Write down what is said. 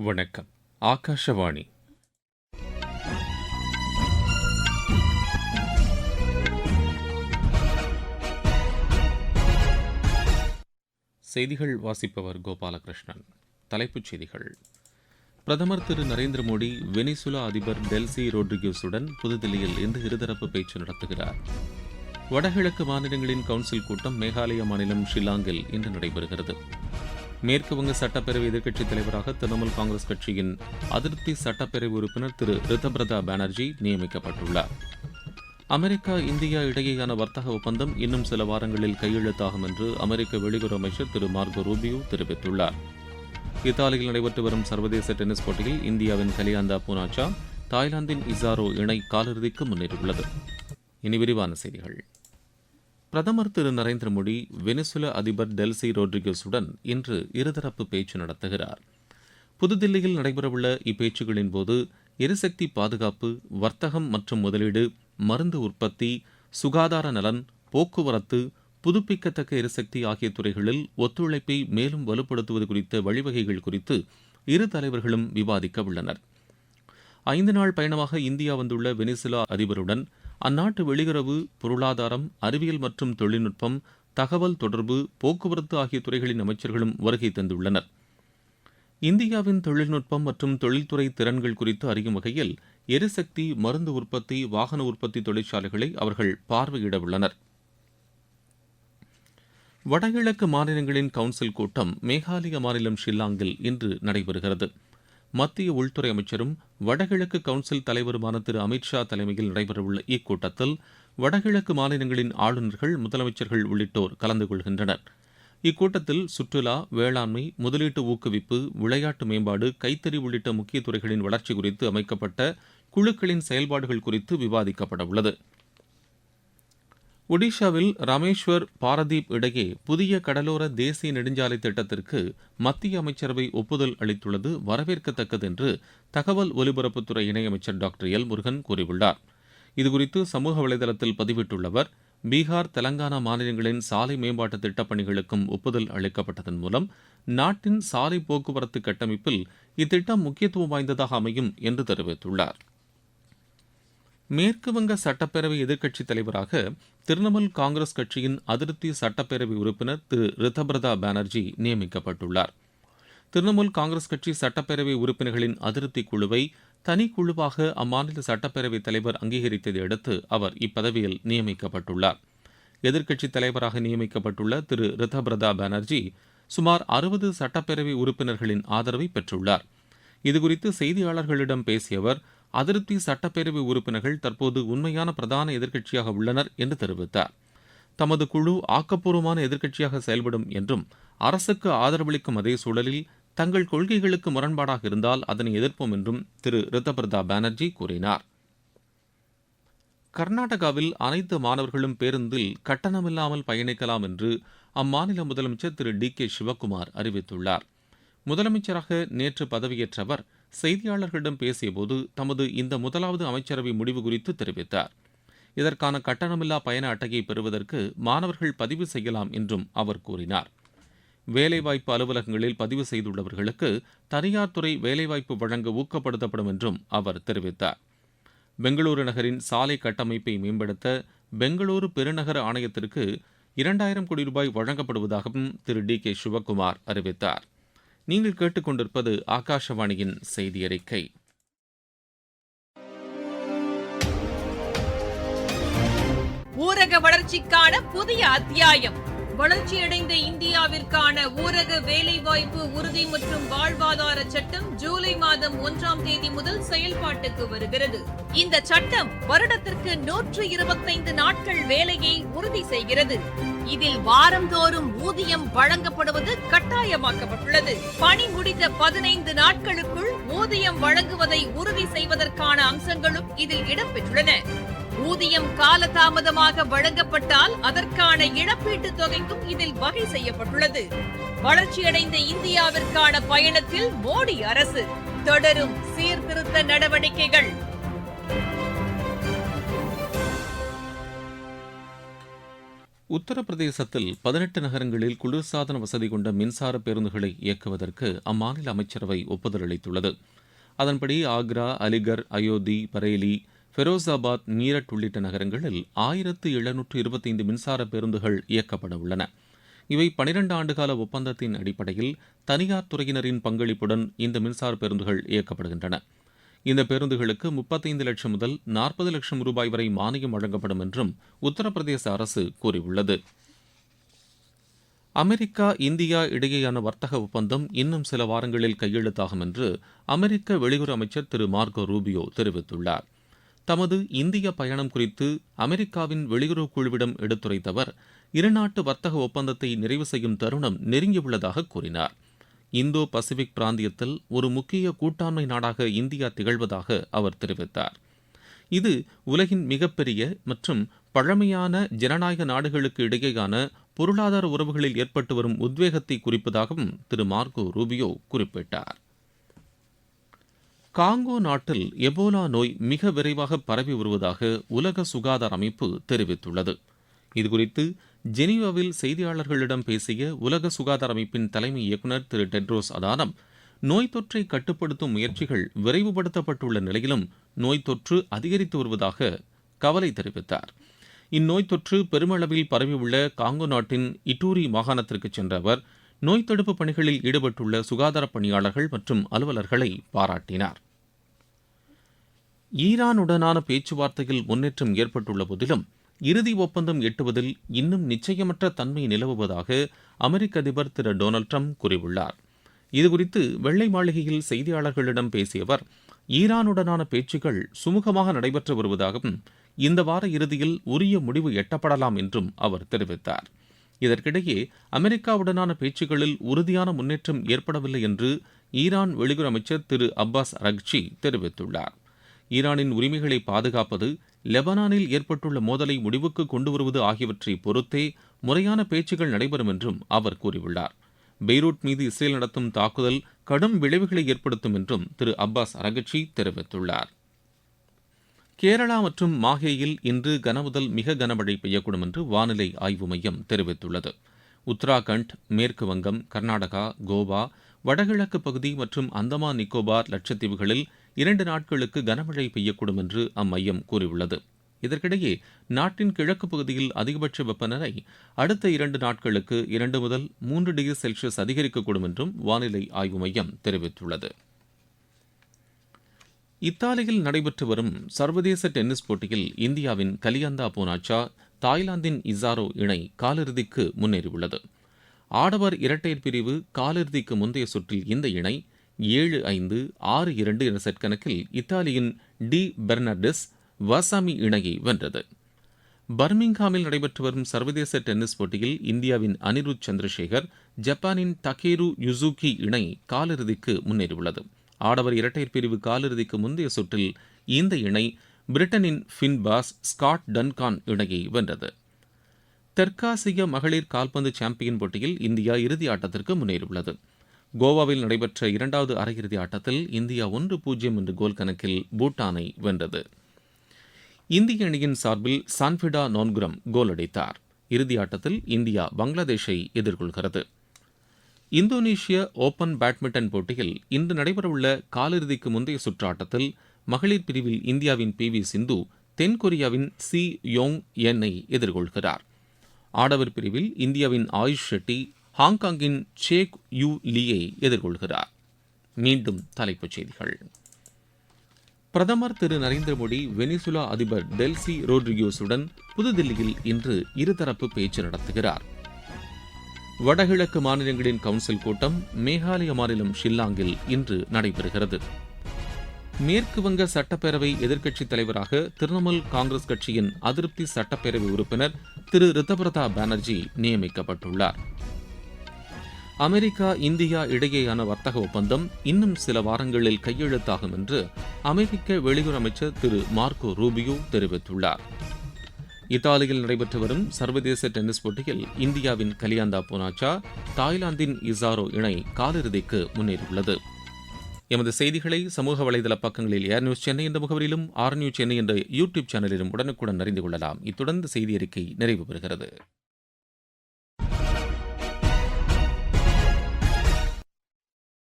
வணக்கம். ஆகாஷவாணி. செய்திகள் வாசிப்பவர் கோபாலகிருஷ்ணன். தலைப்புச் செய்திகள். பிரதமர் திரு நரேந்திர மோடி வெனிசுலா அதிபர் டெல்சி ரோட்ரிகஸுடன் புதுதில்லியில் இன்று இருதரப்பு பேச்சு நடத்துகிறார். வடகிழக்கு மாநிலங்களின் கவுன்சில் கூட்டம் மேகாலய மாநிலம் ஷில்லாங்கில் இன்று நடைபெறுகிறது. மேற்குவங்க சட்டப்பேரவை எதிர்க்கட்சித் தலைவராக திரிணாமுல் காங்கிரஸ் கட்சியின் அதிருப்தி சட்டப்பேரவை உறுப்பினர் திரு ரிதப்ரதா பானர்ஜி நியமிக்கப்பட்டுள்ளார். அமெரிக்கா இந்தியா இடையேயான வர்த்தக ஒப்பந்தம் இன்னும் சில வாரங்களில் கையெழுத்தாகும் என்று அமெரிக்க வெளியுறவு அமைச்சர் திரு மார்கோ ரூபியோ தெரிவித்துள்ளார். இத்தாலியில் நடைபெற்று வரும் சர்வதேச டென்னிஸ் போட்டியில் இந்தியாவின் கலியாந்தா பூனாச்சா தாய்லாந்தின் இசாரோ இணை காலிறுதிக்கு முன்னேறியுள்ளது. இனி விரிவான செய்திகள். பிரதமர் திரு நரேந்திர மோடி வெனிசுலா அதிபர் டெல்சி ரோட்ரிகஸுடன் இன்று இருதரப்பு பேச்சு நடத்துகிறார். புதுதில்லியில் நடைபெறவுள்ள இப்பேச்சுகளின் போது எரிசக்தி பாதுகாப்பு, வர்த்தகம் மற்றும் முதலீடு, மருந்து உற்பத்தி, சுகாதார நலன், போக்குவரத்து, புதுப்பிக்கத்தக்க எரிசக்தி ஆகிய துறைகளில் ஒத்துழைப்பை மேலும் வலுப்படுத்துவது குறித்த வழிவகைகள் குறித்து இரு தலைவர்களும் விவாதிக்க உள்ளனர். 5 நாள் பயணமாக இந்தியா வந்துள்ள வெனிசுலா அதிபருடன் அந்நாட்டு வெளியுறவு, பொருளாதாரம், அறிவியல் மற்றும் தொழில்நுட்பம், தகவல் தொடர்பு, போக்குவரத்து ஆகிய துறைகளின் அமைச்சர்களும் வருகை தந்துள்ளனர். இந்தியாவின் தொழில்நுட்பம் மற்றும் தொழில்துறை திறன்கள் குறித்து அறியும் வகையில் எரிசக்தி, மருந்து உற்பத்தி, வாகன உற்பத்தி தொழிற்சாலைகளை அவர்கள் பார்வையிட உள்ளனர். வடகிழக்கு மாநிலங்களின் கவுன்சில் கூட்டம் மேகாலய மாநிலம் ஷில்லாங்கில் இன்று நடைபெறுகிறது. மத்திய உள்துறை அமைச்சரும் வடகிழக்கு கவுன்சில் தலைவருமான திரு அமித்ஷா தலைமையில் நடைபெறவுள்ள இக்கூட்டத்தில் வடகிழக்கு மாநிலங்களின் ஆளுநர்கள், முதலமைச்சர்கள் உள்ளிட்டோர் கலந்து கொள்கின்றனர். இக்கூட்டத்தில் சுற்றுலா, வேளாண்மை, முதலீட்டு ஊக்குவிப்பு, விளையாட்டு மேம்பாடு, கைத்தறி உள்ளிட்ட முக்கிய துறைகளின் வளர்ச்சி குறித்து அமைக்கப்பட்ட குழுக்களின் செயல்பாடுகள் குறித்து விவாதிக்கப்பட உள்ளது. ஒடிஷாவில் ராமேஸ்வர் பாரதீப் இடையே புதிய கடலோர தேசிய நெடுஞ்சாலை திட்டத்திற்கு மத்திய அமைச்சரவை ஒப்புதல் அளித்துள்ளது வரவேற்கத்தக்கது என்று தகவல் ஒலிபரப்புத்துறை இணையமைச்சர் டாக்டர் எல் முருகன் கூறியுள்ளார். இதுகுறித்து சமூக வலைதளத்தில் பதிவிட்டுள்ள அவர், பீகார், தெலங்கானா மாநிலங்களின் சாலை மேம்பாட்டு திட்டப் பணிகளுக்கும் ஒப்புதல் அளிக்கப்பட்டதன் மூலம் நாட்டின் சாலை போக்குவரத்து கட்டமைப்பில் இத்திட்டம் முக்கியத்துவம் வாய்ந்ததாக அமையும் என்று தெரிவித்துள்ளார். மேற்குவங்க சட்டப்பேரவை எதிர்க்கட்சித் தலைவராக திரிணாமுல் காங்கிரஸ் கட்சியின் அதிருப்தி சட்டப்பேரவை உறுப்பினர் திரு ரிதப்ரதா பானர்ஜி நியமிக்கப்பட்டுள்ளார். திரிணாமுல் காங்கிரஸ் கட்சி சட்டப்பேரவை உறுப்பினர்களின் அதிருப்தி குழுவை தனிக்குழுவாக அம்மாநில சட்டப்பேரவைத் தலைவர் அங்கீகரித்ததை அடுத்து அவர் இப்பதவியில் நியமிக்கப்பட்டுள்ளார். எதிர்க்கட்சித் தலைவராக நியமிக்கப்பட்டுள்ள திரு ரிதப்ரதா பானர்ஜி சுமார் 60 சட்டப்பேரவை உறுப்பினர்களின் ஆதரவை பெற்றுள்ளார். இதுகுறித்து செய்தியாளர்களிடம் பேசிய அவர், அதிருப்தி சட்டப்பேரவை உறுப்பினர்கள் தற்போது உண்மையான பிரதான எதிர்க்கட்சியாக உள்ளனர் என்று தெரிவித்தார். தமது குழு ஆக்கப்பூர்வமான எதிர்க்கட்சியாக செயல்படும் என்றும், அரசுக்கு ஆதரவளிக்கும் அதே சூழலில் தங்கள் கொள்கைகளுக்கு முரண்பாடாக இருந்தால் அதனை எதிர்ப்போம் என்றும் திரு ரிதப்ரதா பானர்ஜி கூறினார். கர்நாடகாவில் அனைத்து மாணவர்களும் பேருந்தில் கட்டணமில்லாமல் பயணிக்கலாம் என்று அம்மாநில முதலமைச்சர் திரு டி.கே. சிவக்குமார் அறிவித்துள்ளார். முதலமைச்சராக நேற்று பதவியேற்ற அவர் செய்தியாளர்களிடம் பேசியபோது தமது இந்த முதலாவது அமைச்சரவை முடிவு குறித்து தெரிவித்தார். இதற்கான கட்டணமில்லா பயண அட்டையை பெறுவதற்கு மாணவர்கள் பதிவு செய்யலாம் என்றும் அவர் கூறினார். வேலைவாய்ப்பு அலுவலகங்களில் பதிவு செய்துள்ளவர்களுக்கு தனியார் துறை வேலைவாய்ப்பு வழங்க ஊக்கப்படுத்தப்படும் என்றும் அவர் தெரிவித்தார். பெங்களூரு நகரின் சாலை கட்டமைப்பை மேம்படுத்த பெங்களூரு பெருநகர ஆணையத்திற்கு 2000 கோடி ரூபாய் வழங்கப்படுவதாகவும் திரு டி.கே. சிவக்குமார் அறிவித்தார். நீங்கள் கேட்டுக்கொண்டிருப்பது ஆகாஷவாணியின் செய்தி அறிக்கை. ஊரக வளர்ச்சிக்கான புதிய அத்தியாயம். வளர்ச்சியடைந்த இந்தியாவிற்கான ஊரக வேலைவாய்ப்பு உறுதி மற்றும் வாழ்வாதார சட்டம் ஜூலை மாதம் 1ஆம் தேதி முதல் செயல்பாட்டுக்கு வருகிறது. இந்த சட்டம் வருடத்திற்கு 125 நாட்கள் வேலையை உறுதி செய்கிறது. இதில் வாரந்தோறும் ஊதியம் வழங்கப்படுவது கட்டாயமாக்கப்பட்டுள்ளது. பணி முடிந்த 15 நாட்களுக்குள் ஊதியம் வழங்குவதை உறுதி செய்வதற்கான அம்சங்களும் இதில் இடம்பெற்றுள்ளன. ஊதியம் காலதாமதமாக வழங்கப்பட்டால் அதற்கான இழப்பீட்டுத் தொகைக்கும் இதில் வகை செய்யப்பட்டுள்ளது. வளர்ச்சியடைந்த இந்தியாவிற்கான பயணத்தில் மோடி அரசு தொடரும் சீர்திருத்த நடவடிக்கைகள். உத்தரப்பிரதேசத்தில் 18 நகரங்களில் குளிர்சாதன வசதி கொண்ட மின்சார பேருந்துகளை இயக்குவதற்கு அம்மாநில அமைச்சரவை ஒப்புதல் அளித்துள்ளது. அதன்படி ஆக்ரா, அலிகர், அயோத்தி, பரேலி, ஃபெரோசாபாத், மீரட் உள்ளிட்ட நகரங்களில் 1725 மின்சார பேருந்துகள் இயக்கப்பட உள்ளன. இவை 12 ஆண்டுகால ஒப்பந்தத்தின் அடிப்படையில் தனியார் துறையினரின் பங்களிப்புடன் இந்த மின்சார பேருந்துகள் இயக்கப்படுகின்றன. இந்த பேருந்துகளுக்கு 35 லட்சம் முதல் 40 லட்சம் ரூபாய் வரை மானியம் வழங்கப்படும் என்றும் உத்தரப்பிரதேச அரசு கூறியுள்ளது. அமெரிக்கா, இந்தியா இடையேயான வர்த்தக ஒப்பந்தம் இன்னும் சில வாரங்களில் கையெழுத்தாகும் என்று அமெரிக்க வெளியுறவு அமைச்சர் திரு மார்கோ ரூபியோ தெரிவித்துள்ளார். தமது இந்திய பயணம் குறித்து அமெரிக்காவின் வெளியுறவு குழுவிடம் எடுத்துரைத்த அவர், இருநாட்டு வர்த்தக ஒப்பந்தத்தை நிறைவு செய்யும் தருணம் நெருங்கியுள்ளதாக கூறினார். இந்தோ பசிபிக் பிராந்தியத்தில் ஒரு முக்கிய கூட்டாண்மை நாடாக இந்தியா திகழ்வதாக அவர் தெரிவித்தார். இது உலகின் மிகப்பெரிய மற்றும் பழமையான ஜனநாயக நாடுகளுக்கு இடையேயான பொருளாதார உறவுகளில் ஏற்பட்டு வரும் உத்வேகத்தை குறிப்பதாகவும் திரு மார்கோ ரூபியோ குறிப்பிட்டார். காங்கோ நாட்டில் எபோலா நோய் மிக விரைவாக பரவி வருவதாக உலக சுகாதார அமைப்பு தெரிவித்துள்ளது. இதுகுறித்து ஜெனீவாவில் செய்தியாளர்களிடம் பேசிய உலக சுகாதார அமைப்பின் தலைமை இயக்குநர் திரு டெட்ரோஸ் அதானம், நோய் தொற்றை கட்டுப்படுத்தும் முயற்சிகள் விரைவுபடுத்தப்பட்டுள்ள நிலையிலும் நோய் தொற்று அதிகரித்து வருவதாக கவலை தெரிவித்தார். இந்நோய் தொற்று பெருமளவில் பரவியுள்ள காங்கோ நாட்டின் இட்டூரி மாகாணத்திற்கு சென்ற அவர் நோய் தடுப்பு பணிகளில் ஈடுபட்டுள்ள சுகாதார பணியாளர்கள் மற்றும் அலுவலர்களை பாராட்டினார். ஈரானுடனான பேச்சுவார்த்தையில் முன்னேற்றம் ஏற்பட்டுள்ள போதிலும் இறுதி ஒப்பந்தம் எட்டுவதில் இன்னும் நிச்சயமற்ற தன்மை நிலவுவதாக அமெரிக்க அதிபர் திரு டொனால்டு ட்ரம்ப் கூறியுள்ளார். இதுகுறித்து வெள்ளை மாளிகையில் செய்தியாளர்களிடம் பேசிய அவர், ஈரானுடனான பேச்சுக்கள் சுமூகமாக நடைபெற்று வருவதாகவும் இந்த வார இறுதியில் உரிய முடிவு எட்டப்படலாம் என்றும் அவர் தெரிவித்தார். இதற்கிடையே அமெரிக்காவுடனான பேச்சுக்களில் உறுதியான முன்னேற்றம் ஏற்படவில்லை என்று ஈரான் வெளியுறவு அமைச்சர் திரு அப்பாஸ் அரக்ச்சி தெரிவித்துள்ளார். ஈரானின் உரிமைகளை பாதுகாப்பது, லெபனானில் ஏற்பட்டுள்ள மோதலை முடிவுக்கு கொண்டு வருவது ஆகியவற்றை பொறுத்தே முறையான பேச்சுக்கள் நடைபெறும் என்றும் அவர் கூறியுள்ளார். பெய்ரூட் மீது இஸ்ரேல் நடத்தும் தாக்குதல் கடும் விளைவுகளை ஏற்படுத்தும் என்றும் திரு அப்பாஸ் அரக்ச்சி தெரிவித்துள்ளார். கேரளா மற்றும் மாஹேயில் இன்று கனமுதல் மிக கனமழை பெய்யக்கூடும் என்று வானிலை ஆய்வு மையம் தெரிவித்துள்ளது. உத்தராகண்ட், மேற்கு வங்கம், கர்நாடகா, கோவா, வடகிழக்கு பகுதி மற்றும் அந்தமான் நிக்கோபார் லட்சத்தீவுகளில் 2 நாட்களுக்கு கனமழை பெய்யக்கூடும் என்று அம்மையம் கூறியுள்ளது. இதற்கிடையே நாட்டின் கிழக்கு பகுதியில் அதிகபட்ச வெப்பநிலை அடுத்த 2 நாட்களுக்கு 2 முதல் 3 டிகிரி செல்சியஸ் அதிகரிக்கக்கூடும் என்றும் வானிலை ஆய்வு மையம் தெரிவித்துள்ளது. இத்தாலியில் நடைபெற்று வரும் சர்வதேச டென்னிஸ் போட்டியில் இந்தியாவின் கலியந்தா பூனாச்சா, தாய்லாந்தின் இசாரோ இணை காலிறுதிக்கு முன்னேறியுள்ளது. ஆடவர் இரட்டையர் பிரிவு காலிறுதிக்கு முந்தைய சுற்றில் இந்த இணை 7-5, 6-2 என்ற செட் கணக்கில் இத்தாலியின் டி பெர்னார்டஸ் வாசாமி இணையை வென்றது. பர்மிங்ஹாமில் நடைபெற்று வரும் சர்வதேச டென்னிஸ் போட்டியில் இந்தியாவின் அனிருத் சந்திரசேகர், ஜப்பானின் டகேரு யுசுகி இணை காலிறுதிக்கு முன்னேறியுள்ளது. ஆடவர் இரட்டையர் பிரிவு காலிறுதிக்கு முந்தைய சுற்றில் இந்த இணை பிரிட்டனின் ஃபின்பாஸ், ஸ்காட் டன்கான் இணையை வென்றது. தெற்காசிய மகளிர் கால்பந்து சாம்பியன் போட்டியில் இந்தியா இறுதி ஆட்டத்திற்கு முன்னேறியுள்ளது. கோவாவில் நடைபெற்ற 2வது அரையிறுதி ஆட்டத்தில் இந்தியா 1-0 என்ற கோல் கணக்கில் பூட்டானை வென்றது. இந்திய அணியின் சார்பில் சான்ஃபிடா நோன்குரம் கோல் அடித்தார். இறுதி ஆட்டத்தில் இந்தியா பங்களாதேஷை எதிர்கொள்கிறது. இந்தோனேஷிய ஓபன் பேட்மிண்டன் போட்டியில் இன்று நடைபெறவுள்ள காலிறுதிக்கு முந்தைய சுற்று ஆட்டத்தில் மகளிர் பிரிவில் இந்தியாவின் PV சிந்து தென்கொரியாவின் சி யோங் என்னை எதிர்கொள்கிறார். ஆடவர் பிரிவில் இந்தியாவின் ஆயுஷ் ஷெட்டி ஹாங்காங்கின் சேக் யூ லீயை எதிர்கொள்கிறார். மீண்டும் தலைப்புச் செய்திகள். பிரதமர் திரு நரேந்திர மோடி வெனிசுலா அதிபர் டெல்சி ரோட்ரிகோஸுடன் புதுதில்லியில் இன்று இருதரப்பு பேச்சு நடத்துகிறார். வடகிழக்கு மாநிலங்களின் கவுன்சில் கூட்டம் மேகாலய மாநிலம் ஷில்லாங்கில் இன்று நடைபெறுகிறது. மேற்கு வங்க சட்டப்பேரவை எதிர்க்கட்சித் தலைவராக திரிணாமுல் காங்கிரஸ் கட்சியின் அதிருப்தி சட்டப்பேரவை உறுப்பினர் திரு ரித்தபிரதா பானர்ஜி நியமிக்கப்பட்டுள்ளார். அமெரிக்கா, இந்தியா இடையேயான வர்த்தக ஒப்பந்தம் இன்னும் சில வாரங்களில் கையெழுத்தாகும் என்று அமெரிக்க வெளியுறவு அமைச்சர் திரு மார்கோ ரூபியோ தெரிவித்துள்ளார். இத்தாலியில் நடைபெற்று வரும் சர்வதேச டென்னிஸ் போட்டியில் இந்தியாவின் கலியந்தா பூனாச்சா, தாய்லாந்தின் இசாரோ இணை காலிறுதிக்கு முன்னேறியுள்ளது. எமது செய்திகளை சமூக வலைதள பக்கங்களில் ஏர் நியூஸ் சென்னை என்ற முகவரியிலும், ஆர் நியூஸ் சென்னை என்ற யூடியூப் சேனலிலும் உடனுக்குடன் அறிந்து கொள்ளலாம். இத்துடன் செய்தி அறிக்கை நிறைவு பெறுகிறது.